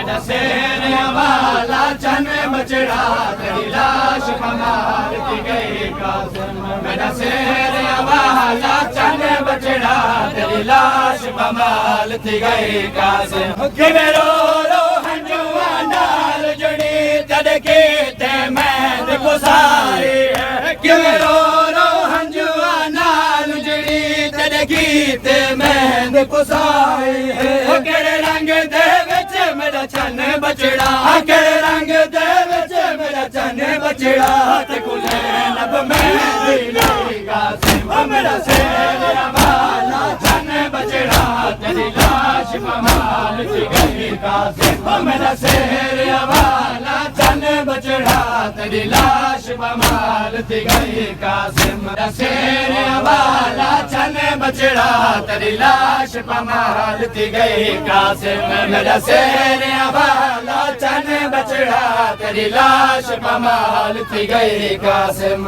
मेरा शेर वाला चन बचड़ा तेरी लाश कमाल की गई कासिम मेरा शेर वाला चन बचड़ा तेरी लाश कमाल थी गई कासिम कि मेरो रो हंजुआ नाल जुड़ी तड़के ते मैं गुजारी है कि मेरो रो हंजुआ नाल जुड़ी तड़की ते मैं गुजारी है केड़े रंग दे विच मेरा चन बचड़ा केड़े रंग दे विच मेरा चन बचड़ा ते कुले लब मैं दिलाई कासिम मेरा शेर वाला चन बचड़ा तेरी लाश कमाल की गई कासिम मेरा शेर वाला चन बचड़ा तेरी लाश कमाल थी गई कासिम मेरा शेर वाला चन बचड़ा तेरी लाश कमाल थी गई कासिम मेरा शेर वाला चन बचड़ा तेरी लाश कमाल थी गई कासिम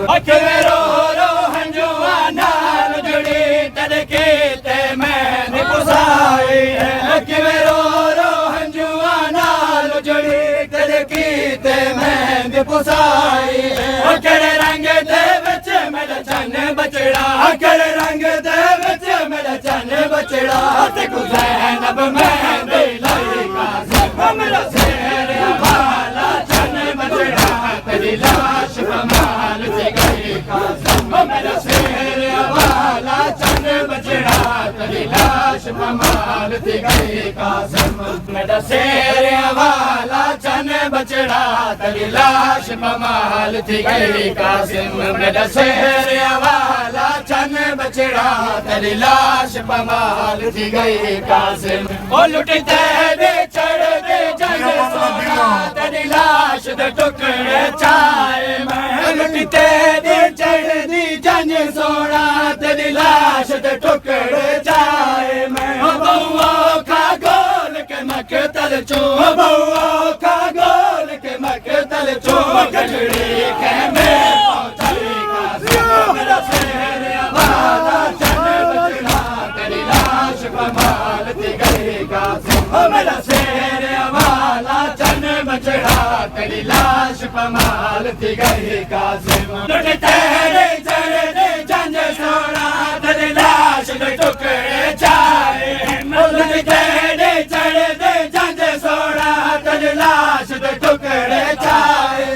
रो रो हंजुआ नाल जुड़ी तड़के ते मैंने गुजारी है कि रो रो हंजुआ नाल जुड़ी तड़की ते मैंने गुजारी है केड़े रंग दे विच मेरा चन बचड़ा केड़े रंग दे विच मेरा चन बचड़ा ते गुज़ैनब मैं दिलाई कासिम मेरा शेर वाला चन बचड़ा तेरी लाश कमाल थी गई कासिम मेरा शेर वाला चन बचड़ा तेरी लाश कमाल थी गई कासिम मेरा शेर वाला चन बचड़ा तेरी लाश कमाल थी गई कासिम मेरा शेर वाला चन बचड़ा तेरी लाश कमाल थी गई कासिम ओ लुटते दे चढ़ दे जग सोना तेरी लाश दे टुकड़े चाहे मैं लुटते दे चढ़ दी जंज सोना तेरी लाश दे टुकड़े चाहे मैं बउआ का गोल के मकतल चो बउआ का गोल के मकतल चो गजड़ी के में पहुंचाई कासिम मेरा शेर वाला चन बचड़ा तेरी लाश कमाल थी गई कासिम मेरा शेर वाला चन बचड़ा तेरी लाश कमाल थी गई कासिम लुटते रे चढ़ दे जंज सोना तेरी लाश दे टुकड़े चाहे लुटते रे चढ़ दे जंज सोना तेरी लाश दे टुकड़े चाहे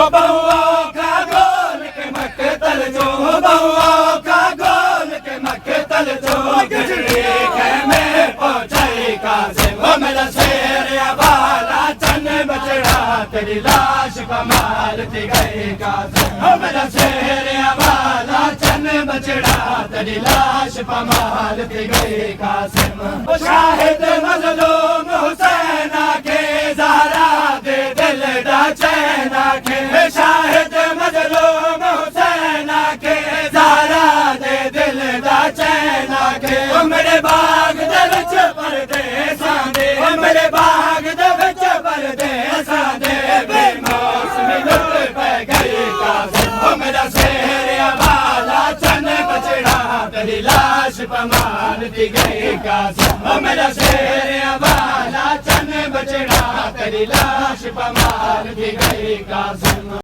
ओ बउआ का गोल के मकतल जो बउआ का गोल के मकतल जो गजड़ी के में पहुंचाई कासिम मेरा शेर वाला चन बचड़ा तेरी लाश कमाल थी गई कासिम मेरा शेर वाला चन बचड़ा तेरी लाश कमाल थी गई कासिम शाहिद मजलूम हुसैन के ज़हरा दे दिल दा चैन के शाहिद मजलूम हुसैन के ज़हरा दे दिल दा चैन के मेरे बाग दे विच परदेसां दे मेरे बाग दे विच परदेसां दे बेमौसमी लुट पै गई कासिम मेरा शेर वाला चन बचड़ा तेरी लाश कमाल थी गई कासिम मेरा शेर वाला चन बचड़ा तेरी लाश कमाल थी गई कासिम।